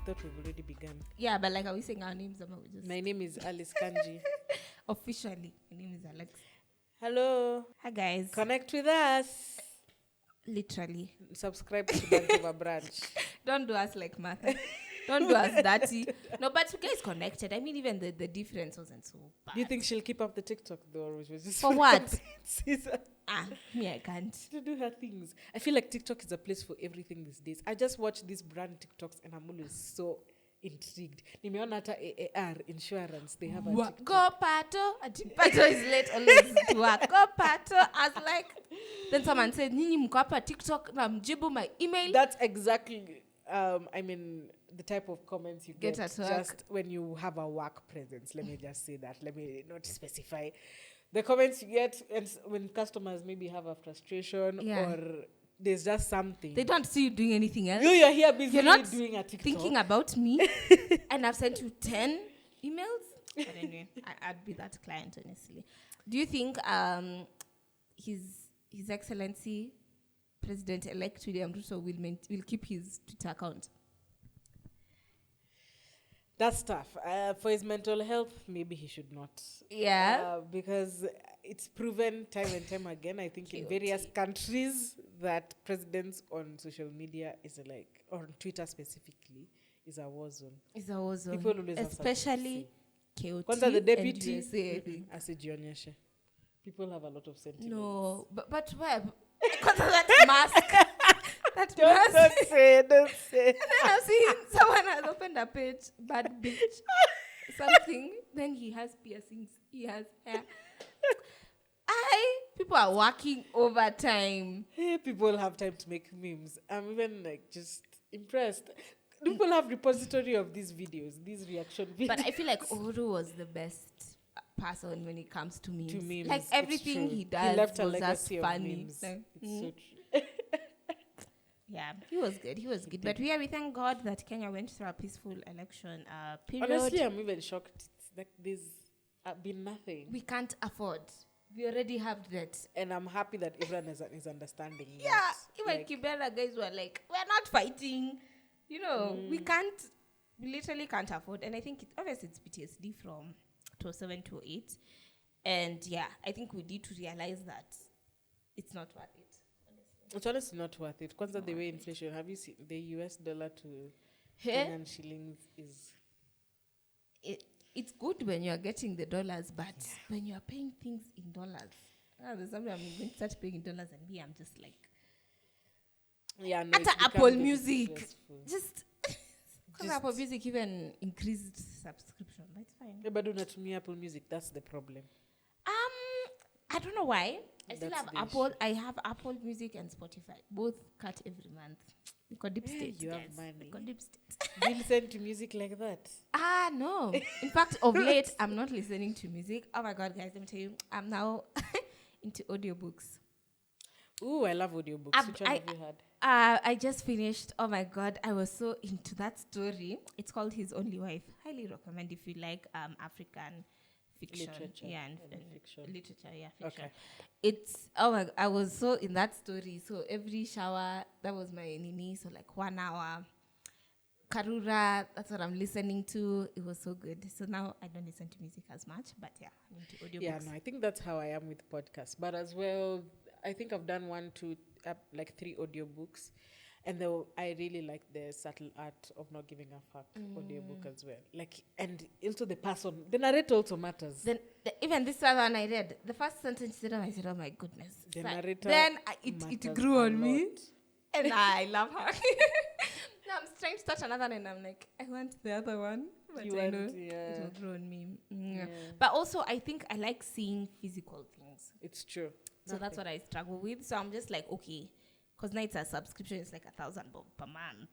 thought we've already begun. Yeah, but like, are we saying our names? My name is Alice Kanji. Officially, my name is Alex. Hello. Hi, guys. Connect with us. Literally. Subscribe to Banter Brunch. Don't do us like Martha. Don't do us dirty. No, but you guys connected. I mean, even the difference wasn't so bad. Do you think she'll keep up the TikTok though? Or was just For what? Me, I can't. To do her things. I feel like TikTok is a place for everything these days. I just watch these brand TikToks and I'm always so intrigued. Nimeona hata AAR insurance, they have a TikTok. Go Pato. Pato is late always to work. Go Pato. I was like, then someone said, Nini mko hapa TikTok na mjibu my email. That's exactly, I mean, the type of comments you get at work. Just when you have a work presence. Let me just say that. Let me not specify. The comments you get when customers maybe have a frustration or there's just something. They don't see you doing anything else. You're here busy You're not doing a TikTok. thinking about me. And I've sent you 10 emails. But anyway, I'd be that client, honestly. Do you think His Excellency President-elect William Ruto will keep his Twitter account? That's tough. For his mental health, maybe he should not. Yeah. Because it's proven time and time again, I think, in various countries that presidents on social media is like, or on Twitter specifically, is a war zone. It's a war zone. People always especially KOT Kwanza the deputy, and USA, I think. Asijionyeshe. People have a lot of sentiments. No, but where? Because of that mask. Don't say. And then I've seen someone has opened a page, bad bitch, something. Then he has piercings. He has hair. People are working overtime. Hey, people have time to make memes. I'm even like just impressed. People have repository of these videos, these reaction videos. But I feel like Uhuru was the best person when it comes to memes. To memes, like everything he does he left a was legacy just of funny. memes. Like, It's so true. Yeah, he was good. But we thank God that Kenya went through a peaceful election period. Honestly, I'm even shocked. It's like there's been nothing. We can't afford. We already have that. And I'm happy that everyone is understanding. Yeah, that, even like, Kibera guys were like, we're not fighting. You know, we literally can't afford. And I think obviously it's PTSD from 2007 to 2008. And yeah, I think we need to realize that it's not worth it. It's honestly not worth it. Kwanza the way inflation, have you seen the US dollar to Kenyan shillings is... It's good when you're getting the dollars, but when you're paying things in dollars, there's something I'm going to start paying in dollars and me, I'm just like... Yeah, no, After Apple Music, just... Because Apple Music even increased subscription, but it's fine. Yeah, but do not me Apple Music, that's the problem. I don't know why. I still That's have the Apple. I have Apple Music and Spotify. Both cut every month. We got deep states, you guys. have money. We got deep states. Do you listen to music like that? No. In fact, of late, I'm not listening to music. Oh my God, guys, let me tell you. I'm now into audiobooks. Ooh, I love audiobooks. Which one have you had? I just finished. Oh my God, I was so into that story. It's called His Only Wife. Highly recommend if you like African fiction. Literature. Yeah, and fiction. Literature, yeah, fiction. Okay. It's, I was so in that story. So every shower, that was my nini. So like 1 hour. Karura, that's what I'm listening to. It was so good. So now I don't listen to music as much, but yeah, I'm into audiobooks. Yeah, no, I think that's how I am with podcasts. But as well, I think I've done 1, 2, like 3 audiobooks. And though I really like the subtle art of not giving a fuck audiobook as well. Like, and also the narrator also matters. Then even this other one I read, the first sentence I said, oh my goodness. The narrator then it grew on me. And I love her. Now I'm trying to start another and I'm like, I want the other one. But I know it will grow on me. Yeah. But also I think I like seeing physical things. It's true. So that's what I struggle with. So I'm just like, okay. Because now it's a subscription, it's like 1,000 bob per month.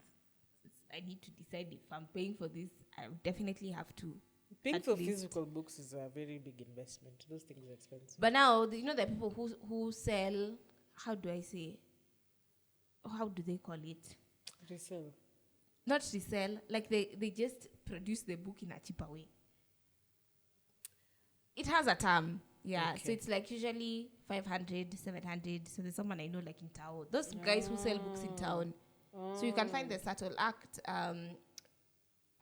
I need to decide if I'm paying for this. I definitely have to. Paying for physical books is a very big investment. Those things are expensive. But now, the people who sell, how do they call it? Resell. Not resell. Like they just produce the book in a cheaper way. It has a term. Yeah, okay. So it's like usually 500, 700. So there's someone I know like in town. Those guys who sell books in town. So you can find the subtle act.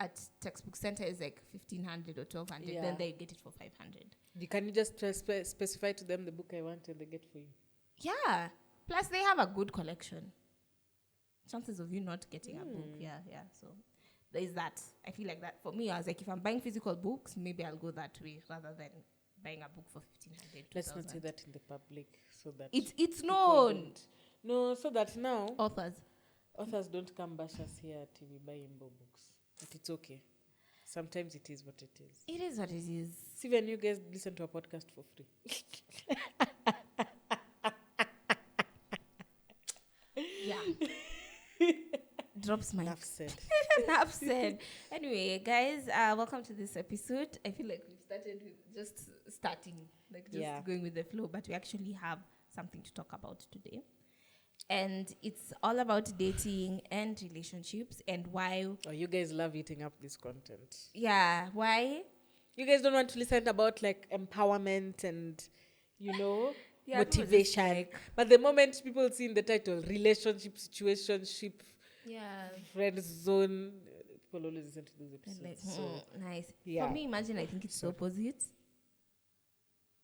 at textbook center is like 1,500 or 1,200. Yeah. Then they get it for 500. Can you just specify to them the book I want and they get for you? Yeah. Plus, they have a good collection. Chances of you not getting a book. Yeah. So there is that. I feel like that. For me, I was like, if I'm buying physical books, maybe I'll go that way rather than buying a book for 1,500. Let's not say that in the public, so that it's known. No, so that now Authors don't come bash us here till we buy Imbo books. But it's okay. Sometimes it is what it is. It is what it is. See, when you guys listen to a podcast for free. Yeah. Drops my Enough said. Enough said. Anyway, guys, welcome to this episode. I feel like we've started with just starting, going with the flow, but we actually have something to talk about today. And it's all about dating and relationships and why. Oh, you guys love eating up this content. Yeah, why? You guys don't want to listen about like empowerment and, motivation. But the moment people see in the title, relationship, situationship, friend zone, people always listen to those episodes. Nice. Yeah. For me, imagine I think it's the opposite.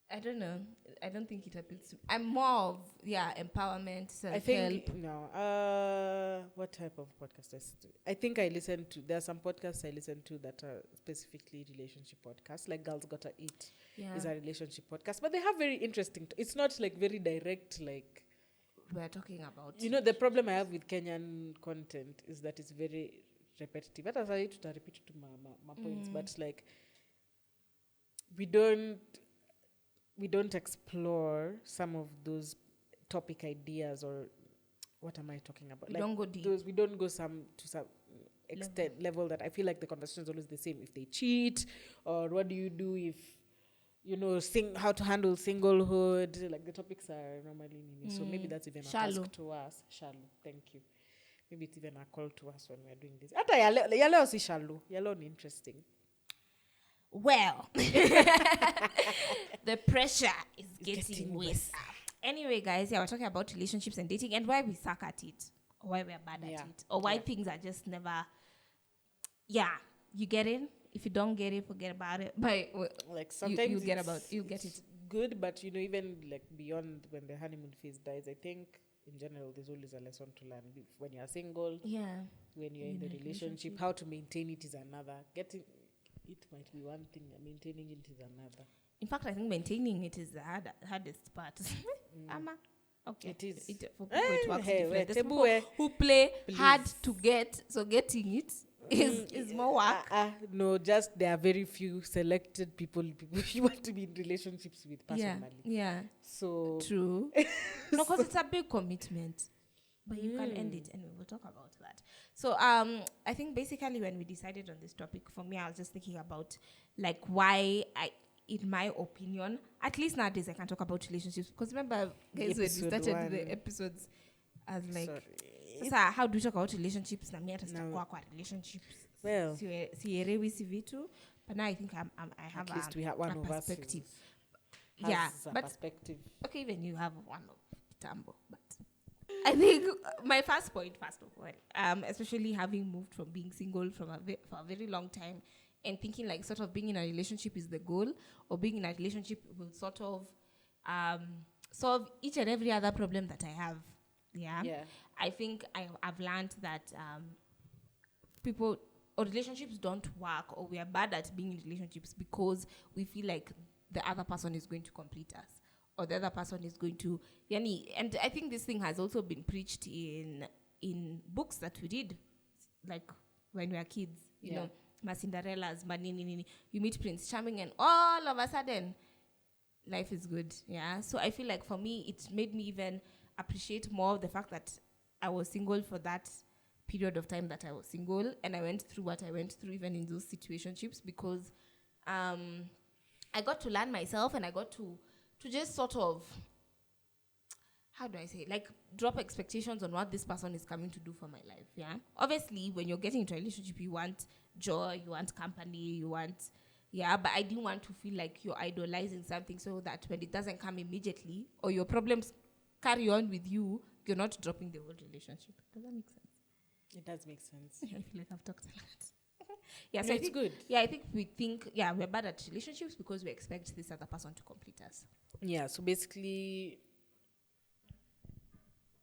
I don't know. I don't think it appeals to me. I'm more of, empowerment, self-help. I think, what type of podcast I think I listen to, there are some podcasts I listen to that are specifically relationship podcasts, like Girls Gotta Eat is a relationship podcast, but they have very interesting, it's not like very direct, like we're talking about. The problem I have with Kenyan content is that it's very repetitive. But as I used to repeat to my points, but like we don't explore some of those topic ideas, or what am I talking about? We don't go deep. We don't go to some extent level that I feel like the conversation is always the same. If they cheat, or what do you do if, how to handle singlehood, like the topics are normally so maybe that's even a task to us. Shallow, thank you. Maybe it's even a call to us when we're doing this. Hata yaleo si shallow. Yaleo ni interesting. Well, the pressure is getting worse. Anyway, guys, we're talking about relationships and dating and why we suck at it, or why we're bad at it, or why things are just never. Yeah, you get it. If you don't get it, forget about it. But like sometimes you get it. Good, but even like beyond when the honeymoon phase dies, I think in general there's always a lesson to learn. When you're single, when you're in the relationship, how to maintain it is another. Getting it might be one thing, maintaining it is another. In fact, I think maintaining it is the hardest part. Okay. It is. For people, it works different. There's people who play hard to get, so getting it is more work. No, just there are very few selected people you want to be in relationships with personally. Yeah. So true. No, because it's a big commitment. But you can end it, and we will talk about that. So I think basically when we decided on this topic, for me, I was just thinking about like why in my opinion, at least nowadays I can talk about relationships. Because remember, guys, when we started the episodes, I was like, how do we talk about relationships? Na mimi hata relationships. Well, sielewi si vitu. But now I think I have at least we have one of perspective. Us but perspective. Okay, even you have one of Tambo, but I think my first point, first of all, especially having moved from being single for a very long time and thinking like sort of being in a relationship is the goal, or being in a relationship will sort of solve each and every other problem that I have. Yeah. I think I've learned that people or relationships don't work, or we are bad at being in relationships because we feel like the other person is going to complete us, or the other person is going to, and I think this thing has also been preached in books that we read, like when we were kids, you know, Ma Cinderellas, Manini, you meet Prince Charming, and all of a sudden, life is good. Yeah. So I feel like for me, it made me even appreciate more the fact that I was single for that period of time that I was single, and I went through what I went through even in those situationships, because I got to learn myself, and I got to just sort of, how do I say, like drop expectations on what this person is coming to do for my life. Yeah. Obviously, when you're getting into a relationship, you want joy, you want company, you want, but I didn't want to feel like you're idolizing something so that when it doesn't come immediately, or your problems carry on with you, you're not dropping the whole relationship. Does that make sense? It does make sense. I feel like I've talked a lot. Yeah, No, so I it's think, good. yeah, I think we think, yeah, we're bad at relationships because we expect this other person to complete us. Yeah, so basically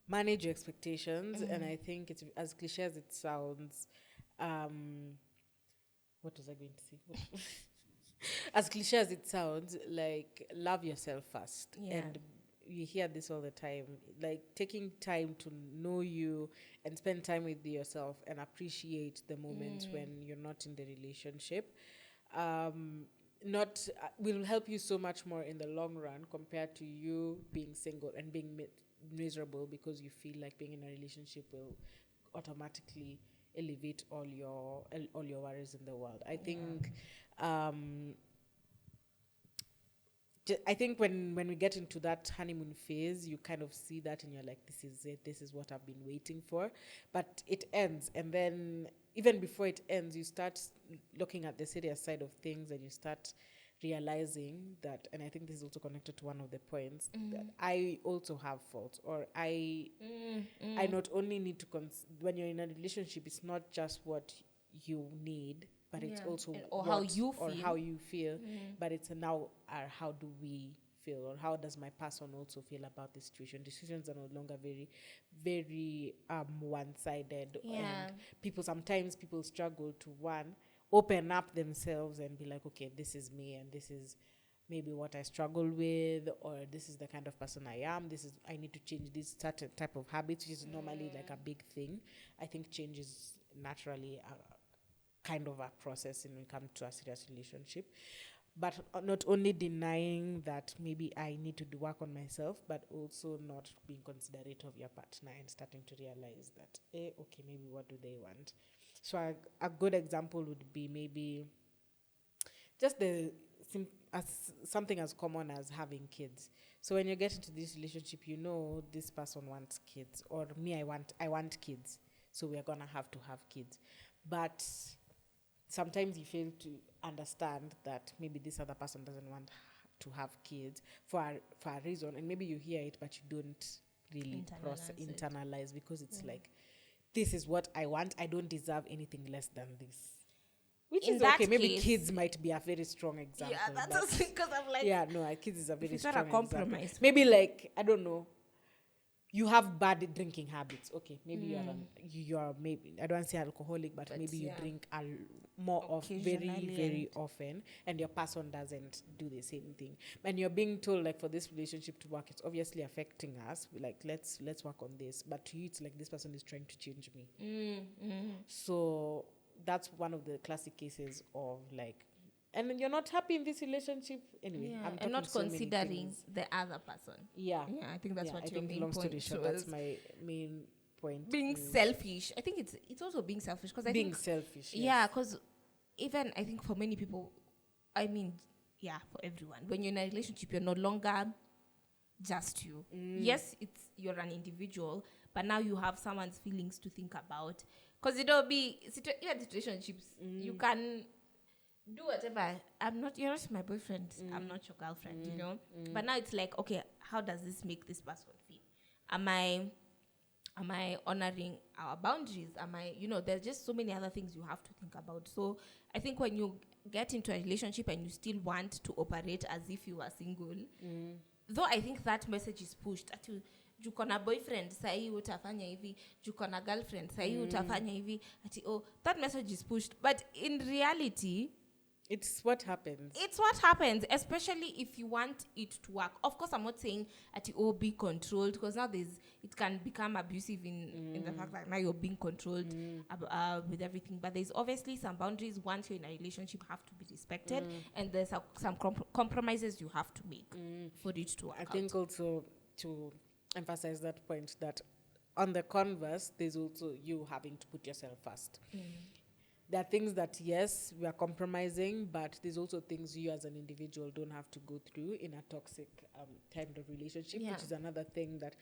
manage your expectations, and I think it's as cliche as it sounds. What was I going to say? As cliche as it sounds, like love yourself first. Yeah. And you hear this all the time, like taking time to know you and spend time with yourself and appreciate the moments when you're not in the relationship. Not will help you so much more in the long run compared to you being single and being miserable because you feel like being in a relationship will automatically elevate all your worries in the world. I think I think when we get into that honeymoon phase, you kind of see that and you're like, this is it. This is what I've been waiting for. But it ends. And then even before it ends, you start looking at the serious side of things and you start realizing that, and I think this is also connected to one of the points, that I also have faults, or I not only need to, when you're in a relationship, it's not just what you need, but it's also or how you feel. or how you feel, but it's now how do we feel, or how does my person also feel about the situation. Decisions are no longer very, very one-sided, and sometimes people struggle to open up themselves and be like, okay, this is me, and this is maybe what I struggle with, or this is the kind of person I am. I need to change this certain type of habits, which is normally like a big thing. I think change is naturally kind of a process when it comes to a serious relationship. But not only denying that maybe I need to do work on myself, but also not being considerate of your partner and starting to realize that, okay, maybe what do they want? So a good example would be maybe just something as common as having kids. So when you get into this relationship, you know this person wants kids, or me, I want kids, so we're gonna have to have kids. But sometimes you fail to understand that maybe this other person doesn't want to have kids for a reason, and maybe you hear it but you don't really internalize because it's like, this is what I want. I don't deserve anything less than this. Which in is okay. Maybe kids might be a very strong example. Yeah, that's because I'm like, yeah, no, kids is a very strong example. Compromise. Maybe like, I don't know, you have bad drinking habits. Okay, maybe you're maybe, I don't want to say alcoholic, but maybe you drink more of very, very often, and your person doesn't do the same thing. And you're being told, like, for this relationship to work, it's obviously affecting us. Like, let's work on this. But to you, it's like, this person is trying to change me. So that's one of the classic cases of like, and then you're not happy in this relationship anyway. I'm not considering the other person. Yeah, I think that's what your main long point story short, that's my main point. Being selfish. I think it's also being selfish because being selfish. Yes. Yeah, because even I think for many people, I mean, yeah, for everyone, when you're in a relationship, you're no longer just you. Yes, you're an individual, but now you have someone's feelings to think about. Because it'll be relationships. You can do whatever. You're not my boyfriend. I'm not your girlfriend, you know. But now it's like, okay, how does this make this person feel? Am I honoring our boundaries? There's just so many other things you have to think about. So I think when you get into a relationship and you still want to operate as if you are single, though I think that message is pushed at you. Juko na boyfriend sahi utafanya hivi, juko na girlfriend sahi utafanya hivi, that message is pushed. But in reality, it's what happens. Especially if you want it to work. Of course, I'm not saying be controlled, because now it can become abusive in the fact that now you're being controlled with everything. But there's obviously some boundaries once you're in a relationship have to be respected, and there's some compromises you have to make for it to work. I think also to emphasize that point, that on the converse, there's also you having to put yourself first. There are things that, yes, we are compromising, but there's also things you as an individual don't have to go through in a toxic kind of relationship, which is another thing that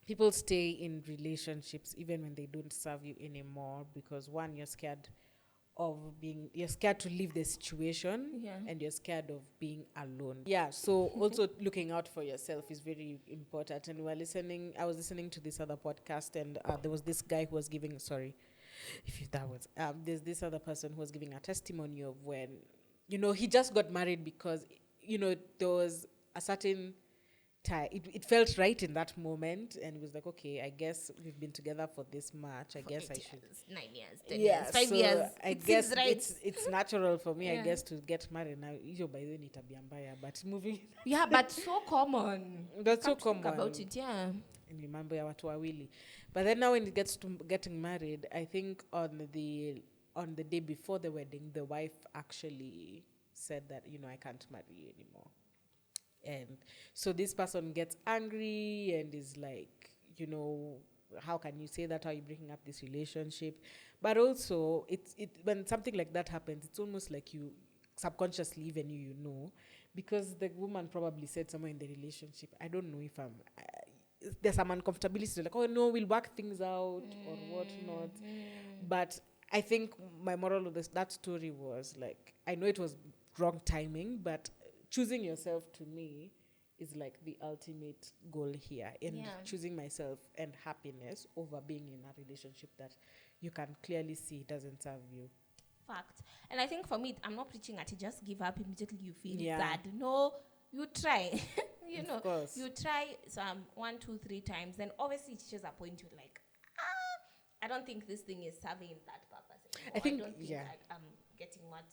people stay in relationships even when they don't serve you anymore, because one, you're scared to leave the situation, and you're scared of being alone. Yeah, so also looking out for yourself is very important. And I was listening to this other podcast, and there was this guy who was giving, if that was, there's this other person who was giving a testimony of when, he just got married because, there was a certain time. It felt right in that moment, and it was like, okay, I guess we've been together for this much. I For guess 8 I should. years, 9 years, 10 years, 5 years. I It guess seems right. it's natural for me, I Yeah. guess, to get married now. Hiyo by then itabia mbaya, but moving. Yeah, but so common. That's so Come to think common. about it, yeah. Ni mambo ya watu wawili. But then now when it gets to getting married, I think on the day before the wedding, the wife actually said that, I can't marry you anymore. And so this person gets angry and is like, how can you say that? How are you breaking up this relationship? But also, when something like that happens, it's almost like you subconsciously, even you know, because the woman probably said somewhere in the relationship, I don't know if there's some uncomfortability, like, oh no, we'll work things out or whatnot. But I think my moral of that story was like, I know it was wrong timing, but choosing yourself to me is like the ultimate goal here, in choosing myself and happiness over being in a relationship that you can clearly see doesn't serve you. Fact. And I think for me, I'm not preaching at it, just give up immediately you feel Yeah. sad. No, you try. Of course. You try some 1, 2, 3 times, then obviously it reaches a point you're like, I don't think this thing is serving that purpose anymore. I think, I'm getting what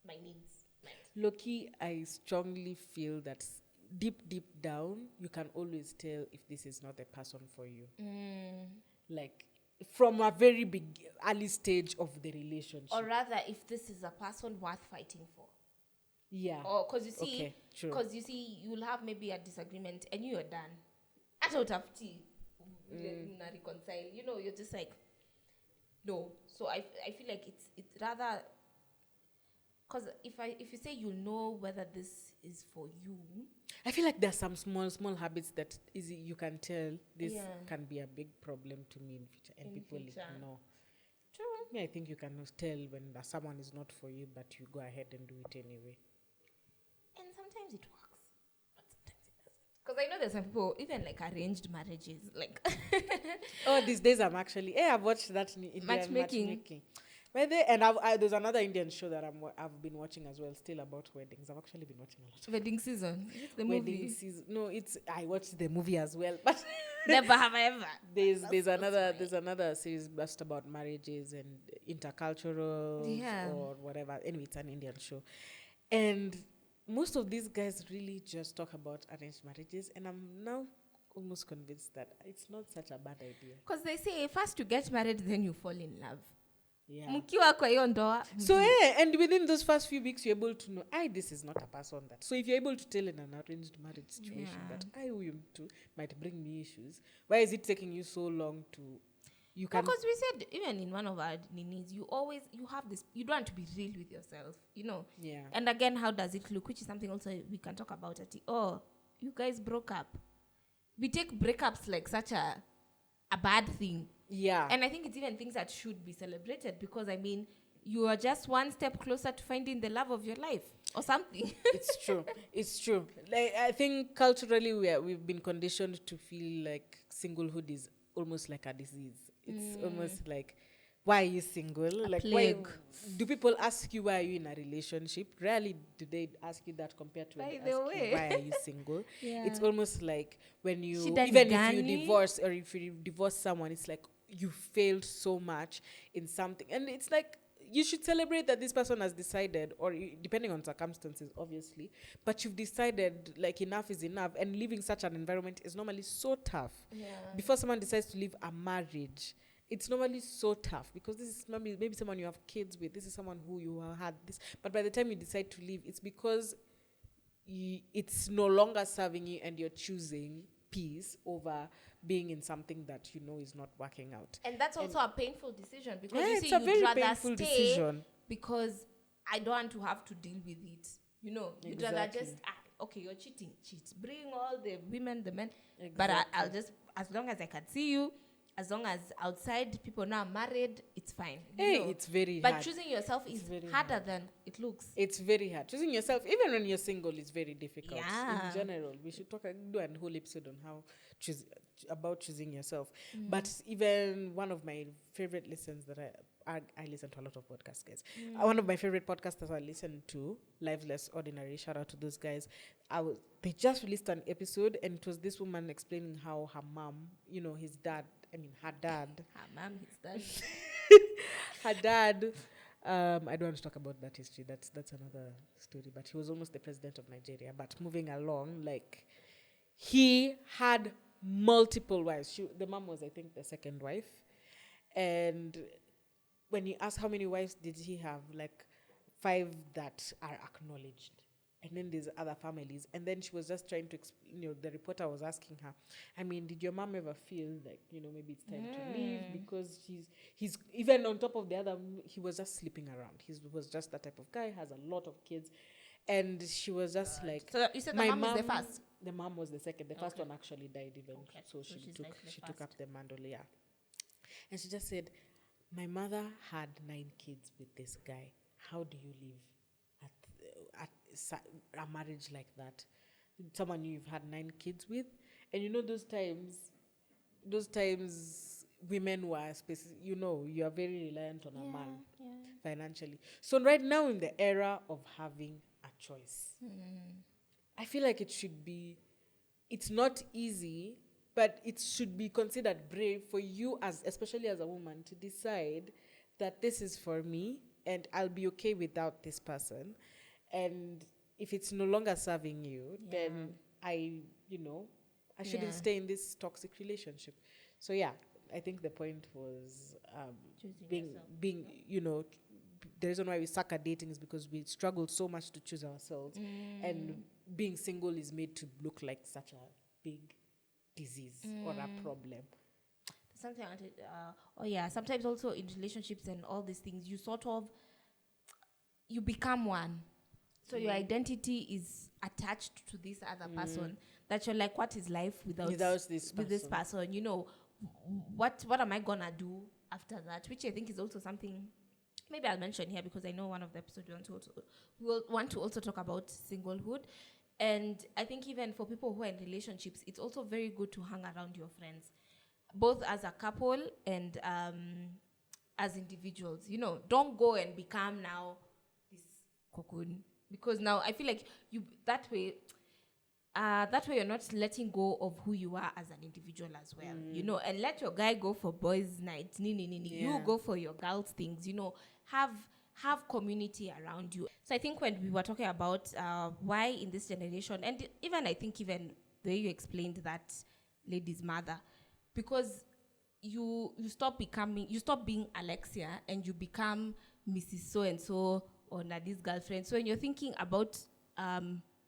my needs meant. Low-key, I strongly feel that deep down, you can always tell if this is not the person for you. Like, from a very big, early stage of the relationship. Or rather, if this is a person worth fighting for. Yeah. Or because you see, Okay, true. because you see, you'll have maybe a disagreement and you're done. Out of tea, reconcile. You're just like, no. So I feel like it's rather, because if you say you know whether this is for you, I feel like there's some small habits that you can tell this can be a big problem to me in future, and people ignore. True. Yeah, I think you can tell when someone is not for you, but you go ahead and do it anyway. And sometimes it works, but sometimes it doesn't. Because I know there's some people, even like arranged marriages, like. Oh, these days I've watched that Indian matchmaking. And there's another Indian show that I've been watching as well, still about weddings. I've actually been watching a lot of Wedding season. Is it the wedding movie? season. No, I watched the movie as well, but Never have I ever. there's another series just about marriages and intercultural or whatever. Anyway, it's an Indian show, and most of these guys really just talk about arranged marriages, and I'm now almost convinced that it's not such a bad idea. Because they say first you get married, then you fall in love. Yeah. Mkiwa kwa hiyo ndoa. So and within those first few weeks, you're able to know, this is not a person that. So if you're able to tell in an arranged marriage situation that huyu mtu might bring me issues, why is it taking you so long to? You can. Because we said even in one of our ninis, you have this. You don't want to be real with yourself, Yeah. And again, how does it look? Which is something also we can talk about. You guys broke up. We take breakups like such a bad thing. Yeah. And I think it's even things that should be celebrated because, you are just one step closer to finding the love of your life or something. It's true. Like, I think culturally we've been conditioned to feel like singlehood is almost like a disease. It's almost like, why are you single? Like, plague. why do people ask you why are you in a relationship? Rarely do they ask you that compared to when they ask you why are you single. It's almost like when if you divorce or if you divorce someone, it's like you failed so much in something, and it's like you should celebrate that this person has decided, or depending on circumstances obviously, but you've decided like enough is enough, and living such an environment is normally so tough. Before someone decides to leave a marriage, it's normally so tough because this is maybe someone you have kids with, this is someone who you have had this, but by the time you decide to leave, it's because it's no longer serving you and you're choosing peace over being in something that is not working out. And that's also a painful decision because it's a very painful decision because I don't want to have to deal with it. You'd rather just okay, you're cheating, cheat. Bring all the women, the men, but I'll just, as long as I can see you, as long as outside people now are married, it's fine. Hey, it's very but hard. choosing yourself is harder than it looks. It's very hard. Choosing yourself, even when you're single, is very difficult. Yeah. In general, we should do a whole episode on how about choosing yourself. But even one of my favorite listens that I listen to a lot of podcasts, guys. One of my favorite podcasts that I listen to, Lives Less Ordinary. Shout out to those guys. They just released an episode, and it was this woman explaining how her mom, her dad. Her mom, his dad. Her dad. I don't want to talk about that history. That's another story. But he was almost the president of Nigeria. But moving along, he had multiple wives. The mom was, I think, the second wife. And when you ask how many wives did he have, 5 that are acknowledged. And then there's other families. And then she was just trying to explain, the reporter was asking her, did your mom ever feel maybe it's time to leave? Because he's even on top of the other, he was just sleeping around. He was just that type of guy, has a lot of kids. And she was just So you said the mom was the first? The mom was the second. The first one actually died even. Okay. So she took up the mantle, yeah. And she just said, my mother had 9 kids with this guy. How do you live at a marriage like that? Someone you've had 9 kids with, and those times women were you are very reliant on a man financially. So right now in the era of having a choice, I feel like it's not easy, but it should be considered brave for you, especially as a woman, to decide that this is for me and I'll be okay without this person. And if it's no longer serving you, then I shouldn't stay in this toxic relationship. So I think the point was being the reason why we suck at dating is because we struggle so much to choose ourselves, and being single is made to look like such a big disease or a problem. Something I wanted, sometimes also in relationships and all these things, you become one. So your identity is attached to this other person. That you're like, what is life without this person? What am I gonna do after that? Which I think is also something maybe I'll mention here, because I know one of the episodes we'll want to also talk about singlehood. And I think even for people who are in relationships, it's also very good to hang around your friends, both as a couple and as individuals. Don't go and become now this cocoon. Because now I feel like that way you're not letting go of who you are as an individual as well, and let your guy go for boys' nights, you go for your girls' things, have community around you. So I think when we were talking about why in this generation, and even I think even the way you explained that lady's mother, because you stop being Alexia and you become Mrs. So-and-so, or Nadi's girlfriend. So when you're thinking about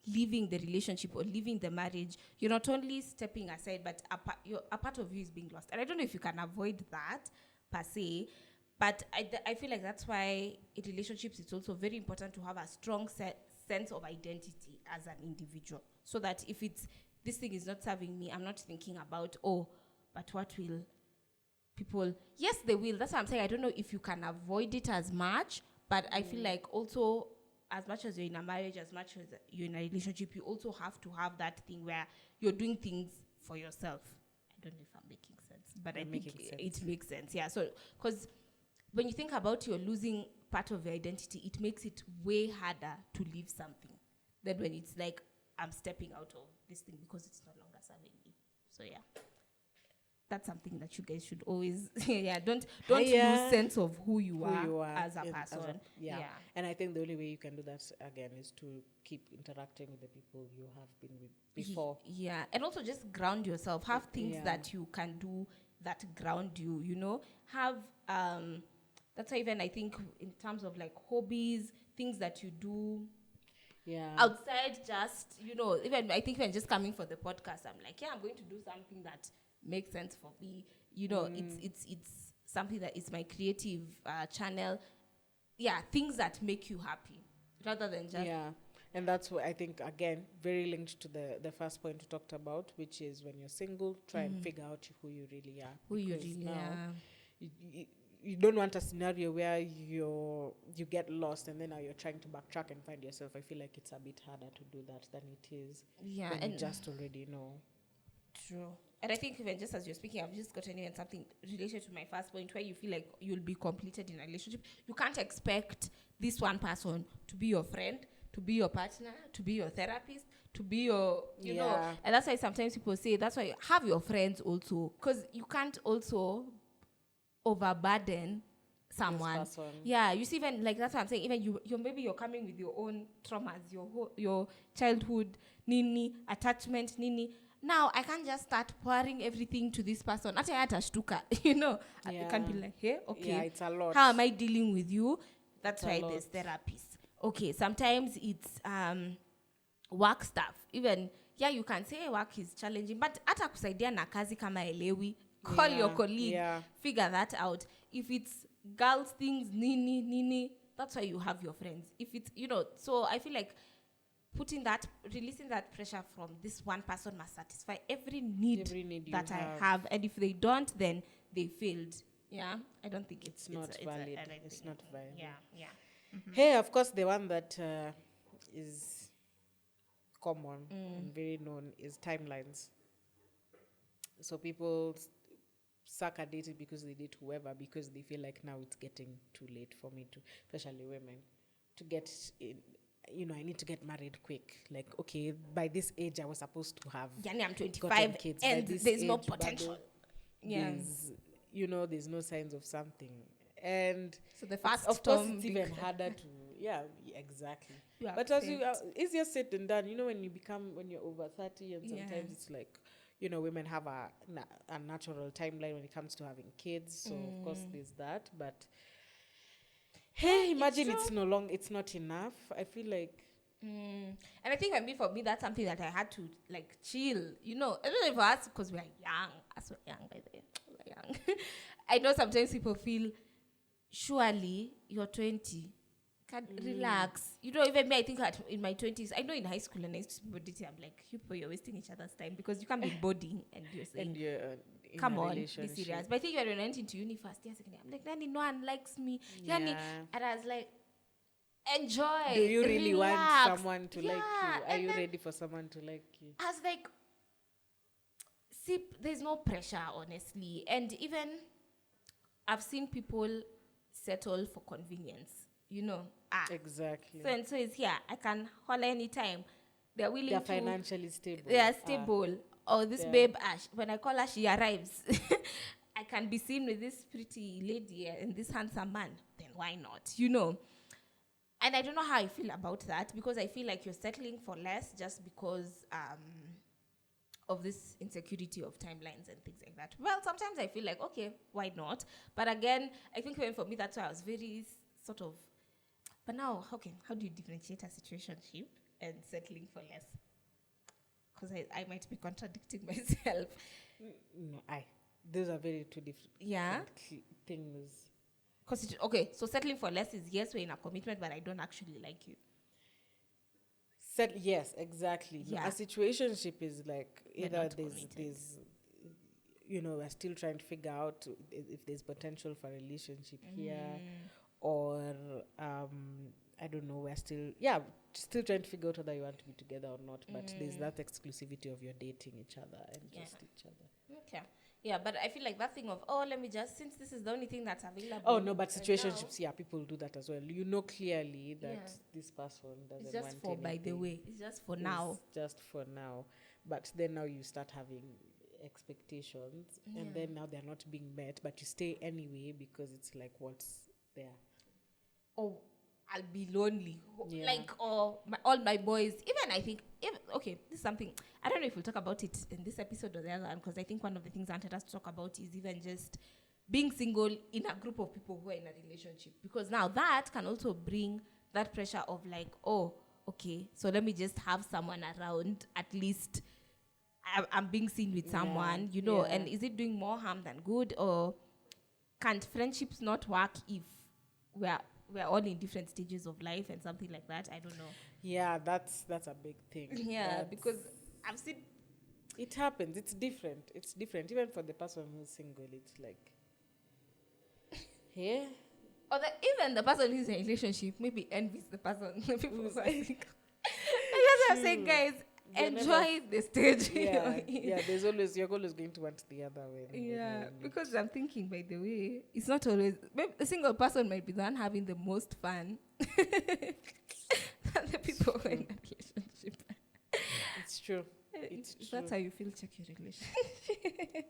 leaving the relationship or leaving the marriage, you're not only stepping aside, but a part of you is being lost. And I don't know if you can avoid that per se, but I feel like that's why in relationships it's also very important to have a strong sense of identity as an individual, so that if this thing is not serving me, I'm not thinking about, but what will people... Yes, they will. That's what I'm saying. I don't know if you can avoid it as much, but I feel like also, as much as you're in a marriage, as much as you're in a relationship, you also have to have that thing where you're doing things for yourself. I don't know if I'm making sense, but I think it makes sense. Yeah, so, because when you think about you're losing part of your identity, it makes it way harder to leave something than when it's like, I'm stepping out of this thing because it's no longer serving me. So, yeah. That's something that you guys should always don't lose sense of who you are as a person. And I think the only way you can do that again is to keep interacting with the people you have been with before. And also just ground yourself. Have things that you can do that ground you, have that's why even I think in terms of like hobbies, things that you do outside, just even I think even just coming for the podcast, I'm like, I'm going to do something that makes sense for me. It's something that is my creative channel. Things that make you happy rather than just And that's what I think, again, very linked to the first point we talked about, which is when you're single, try and figure out who you really are. Who you Because really now are. you don't want a scenario where you get lost and then now you're trying to backtrack and find yourself. I feel like it's a bit harder to do that than it is Yeah, when and you just already know. true. And I think even just as you're speaking, I've just gotten even something related to my first point where you feel like you'll be completed in a relationship. You can't expect this one person to be your friend, to be your partner, to be your therapist, to be your, you know. Yeah. And that's why sometimes people say, that's why you have your friends also. Because you can't also overburden someone. This person. Yeah, you see, even like that's what I'm saying. Even you maybe you're coming with your own traumas, your childhood, nini, attachment, nini. Now I can't just start pouring everything to this person. After I shtuka, you know, I can be like, hey, okay, Yeah, it's a lot. how am I dealing with you? That's It's a why lot. there's therapists. Okay, sometimes it's work stuff. Even you can say work is challenging, but hata kusaidia na kazi kama elewi, call your colleague, figure that out. If it's girls things, nini, that's why you have your friends. If it's, you know, so I feel like releasing that pressure from this one person must satisfy every need that I have. And if they don't, then they failed. Yeah, I don't think it's not valid. It's not valid. Yeah. Mm-hmm. Hey, of course, the one that is common and very known is timelines. So people suck at dating because they date whoever, because they feel like now it's getting too late for me to, especially women, to get in. You know, I need to get married quick. Like, okay, by this age, I was supposed to have. Yeah, I'm 25, kids. and there's no potential. Yeah, there's no signs of something, and so the first, of course, it's even harder to. Yeah, exactly. But as you, easier said than done. You know, when you're over 30, and sometimes it's like, you know, women have a natural timeline when it comes to having kids. So of course, there's that, but. Hey, imagine it's not enough. I feel like. And I think for me, that's something that I had to like chill, you know, especially for us because we're young. As we're young, by the way, we're young. I know sometimes people feel, surely you're 20, can relax. You know, even me, I think in my 20s, I know in high school and I used to be dating, I'm like, you people, you're wasting each other's time because you can't be boarding and you're saying, come on, be serious. But I think when I went into uni first year, second year, I'm like, Nani, no one likes me. And I was like, enjoy. Do you really want someone to like you? Are you ready for someone to like you? I was like, see, there's no pressure, honestly. And even I've seen people settle for convenience, you know. Exactly. So it's here. I can holler anytime. They're willing They're financially stable. They are stable. Or this babe, when I call her, she arrives. I can be seen with this pretty lady and this handsome man. Then why not? You know. And I don't know how I feel about that, because I feel like you're settling for less just because of this insecurity of timelines and things like that. Well, sometimes I feel like, okay, why not? But again, I think even for me, that's why I was very sort of. But now, okay, how do you differentiate a situationship and settling for less? Because I might be contradicting myself. No, those are very two different things. Because so settling for less is yes, we're in a commitment, but I don't actually like you. Yes, exactly. Yeah. A situationship is like either there's you know, we're still trying to figure out if there's potential for a relationship here, or I don't know, we're still trying to figure out whether you want to be together or not, but there's that exclusivity of you're dating each other and just each other. Okay. Yeah, but I feel like that thing of, let me just, since this is the only thing that's available. Oh, no, but situationships, people do that as well. You know clearly that this person doesn't want It's just for, by the way, it's just for now. It's just for now. But then now you start having expectations, and then now they're not being met, but you stay anyway because it's like, what's there? Oh, I'll be lonely. Like, all my boys, even I think, this is something, I don't know if we'll talk about it in this episode or the other one, because I think one of the things I wanted us to talk about is even just being single in a group of people who are in a relationship. Because now that can also bring that pressure of like, so let me just have someone around, at least I'm being seen with someone, you know, and is it doing more harm than good? Or can't friendships not work if we're we're all in different stages of life and something like that. I don't know. Yeah, that's a big thing. Yeah, because I've seen. It happens. It's different. It's different. Even for the person who's single, it's like, yeah. Or even the person who's in a relationship maybe envies the person. The people who are single. That's what I'm saying, guys. Enjoy the stage. Yeah. You're always going to want the other way. Yeah, because I'm thinking, by the way, it's not always. Maybe a single person might be the one having the most fun than the people who are in a relationship. It's true. That's how you feel. Check your relationship.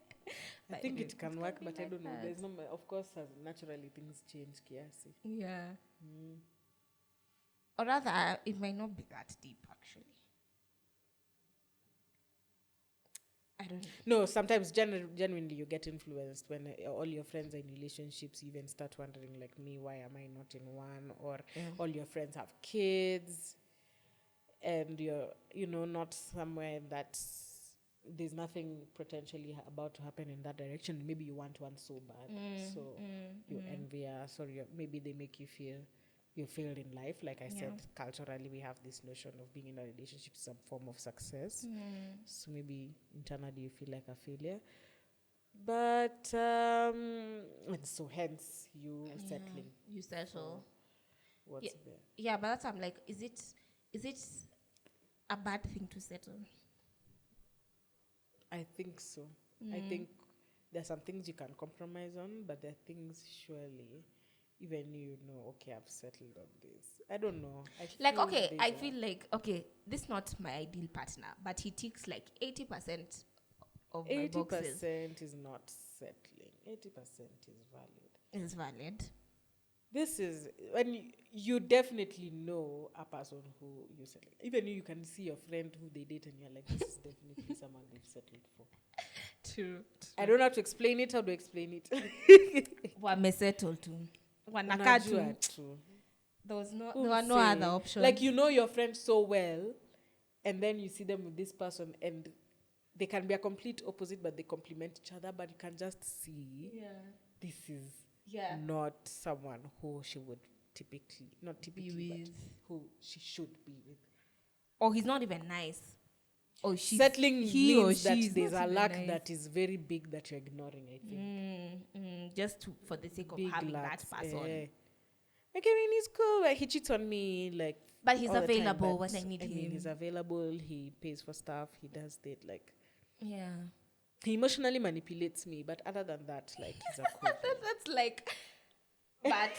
I think it can work, but I don't know. There's no, of course, naturally things change, kiasi. Yeah. Or rather, it might not be that deep, actually. I don't know. No, sometimes genuinely you get influenced when all your friends are in relationships. You even start wondering, like me, why am I not in one? Or all your friends have kids, and you're not somewhere that there's nothing potentially about to happen in that direction. Maybe you want one so bad, so you're envious, or maybe they make you feel you failed in life. Like I said, culturally we have this notion of being in a relationship some form of success. So maybe internally you feel like a failure. But and so hence you settling. You settle. What's there? Yeah, but that's I'm like, is it a bad thing to settle? I think so. I think there are some things you can compromise on, but there are things surely even okay, I've settled on this. I don't know. I feel like, okay, this is not my ideal partner, but he ticks like 80% of my boxes. 80% is not settling. 80% is valid. It's valid. This is when you definitely know a person who you settle. Even you can see your friend who they date and you're like, this is definitely someone they've settled for. True. I don't have to explain it. How do I explain it? Wamesettle too. There were no other options. Like you know your friend so well, and then you see them with this person, and they can be a complete opposite, but they complement each other. But you can just see, this is not someone who she would not typically, but who she should be with. Or he's not even nice. Or she's settling means that there's a lack that is very big that you're ignoring, I think. Just for the sake of big having lacks, that person. Like, I mean, he's cool. Like, he cheats on me, like, but he's available when I need him. He's available. He pays for stuff. He does that. Like, he emotionally manipulates me. But other than that, like, he's a cool. That's like, but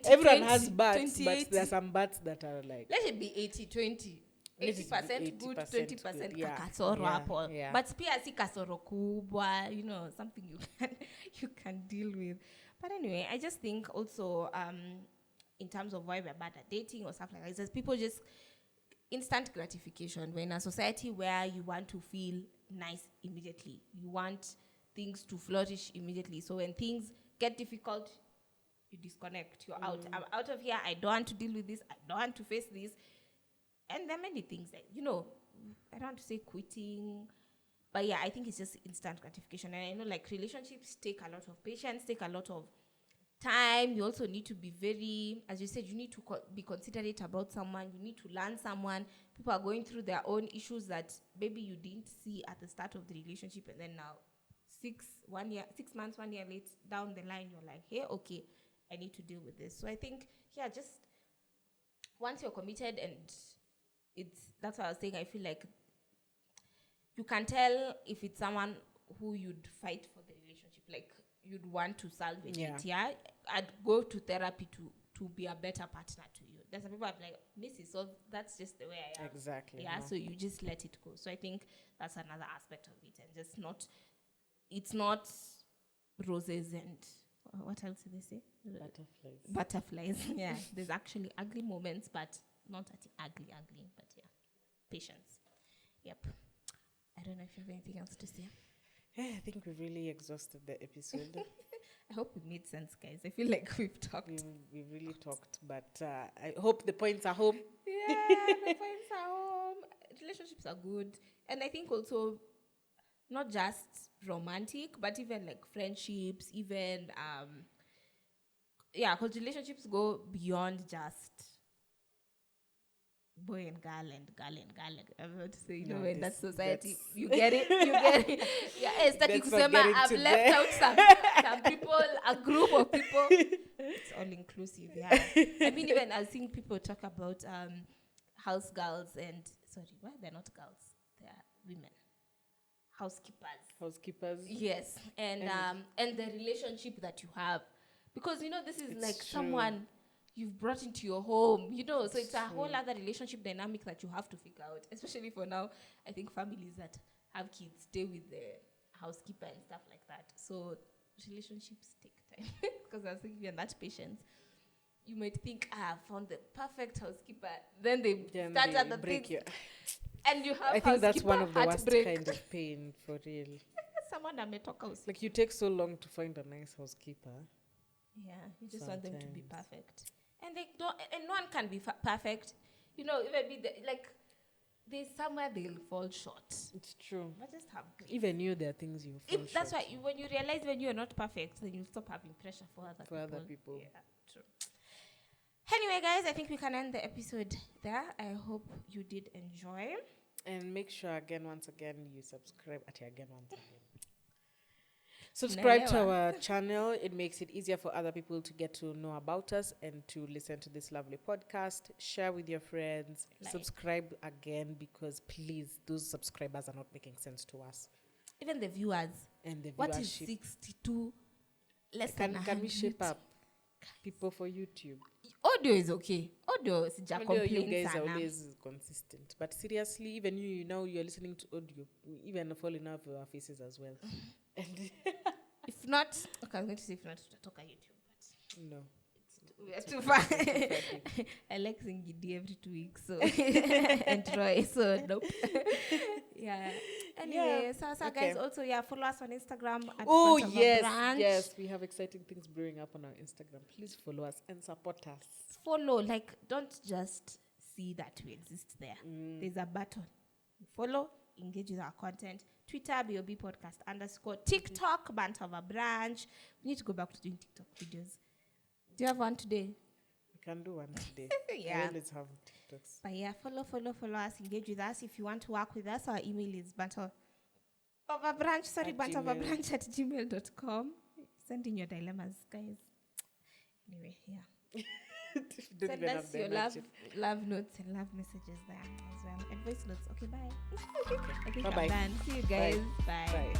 everyone has bats, but there are some bats that are like. Let it be 80-20. 80% good, 20% kasoro hapo. But pia si kasoro kubwa, something you can deal with. But anyway, I just think also in terms of why we're bad at dating or stuff like that, is people just instant gratification. We're in a society where you want to feel nice immediately. You want things to flourish immediately. So when things get difficult, you disconnect. You're out. I'm out of here. I don't want to deal with this. I don't want to face this. And there are many things that, I don't want to say quitting, but yeah, I think it's just instant gratification. And I know, like, relationships take a lot of patience, take a lot of time. You also need to be very, as you said, you need to be considerate about someone. You need to learn someone. People are going through their own issues that maybe you didn't see at the start of the relationship. And then now, 6 months, 1 year later, down the line, you're like, hey, okay, I need to deal with this. So I think, just once you're committed, and that's what I was saying, I feel like you can tell if it's someone who you'd fight for the relationship, like you'd want to salvage it. I'd go to therapy to be a better partner to you. There's some people are like, so that's just the way I am. Exactly. So you just let it go. So I think that's another aspect of it, and just it's not roses and what else do they say? Butterflies. Yeah, there's actually ugly moments, but not ugly, but patience. Yep. I don't know if you have anything else to say. Yeah, I think we've really exhausted the episode. I hope it made sense, guys. I feel like we've talked. We've really talked, but I hope the points are home. Yeah, the points are home. Relationships are good. And I think also, not just romantic, but even like friendships, even yeah, because relationships go beyond just boy and girl and girl and girl. I'm about to say, you know, in that society, you get it, you get it. Yeah, it's like Let's you not say, get I've into left there. out some people, a group of people. It's all inclusive, yeah. I mean, even I've seen people talk about house girls and well, they're not girls, they're women. Housekeepers. Yes, and the relationship that you have, because you know this is like someone you've brought into your home, you know, so it's a whole other relationship dynamic that you have to figure out, especially for now. I think families that have kids stay with the housekeeper and stuff like that, so relationships take time. Because I was thinking, you're not patient, you might think, I found the perfect housekeeper, then they start at the break you. And you have, I think that's one of the worst kind of pain, for real. Someone that may talk house. Like, you take so long to find a nice housekeeper. Yeah, you just want them to be perfect. And they don't, and no one can be perfect. You know, even there's somewhere they'll fall short. It's true. But just have grace. Even you, there are things you fall short. That's why when you realize when you're not perfect, then you stop having pressure for other people. Yeah, true. Anyway, guys, I think we can end the episode there. I hope you did enjoy. And make sure, once again, you subscribe. Subscribe to our channel. It makes it easier for other people to get to know about us and to listen to this lovely podcast. Share with your friends. Subscribe again, because please, those subscribers are not making sense to us. Even the viewers. And the viewership. What is 62 less than 100? Can we shape up people for YouTube? Audio is okay. Audio is just complaints. You guys are always consistent. But seriously, even you now you're listening to audio. We even fall in love with our faces as well. And if not, okay, I'm going to say if not to talk on YouTube, but no. We're too far. I like singing every 2 weeks, so and Troy, so nope. Yeah. Anyway, so guys, also follow us on Instagram at Brunch. Yes, we have exciting things brewing up on our Instagram. Please follow us and support us. Follow, don't just see that we exist there. There's a button. Follow, engage with our content. Twitter, BOB Podcast _ TikTok, Banter of a Brunch. We need to go back to doing TikTok videos. Do you have one today? We can do one today. Yeah. I always have TikToks. But yeah, follow us, engage with us. If you want to work with us, our email is banterofabrunch@gmail.com. Send in your dilemmas, guys. Anyway, yeah. Send us your love notes and love messages there as well. And voice notes. Okay, bye. Okay. I think I'm done. See you guys. Bye.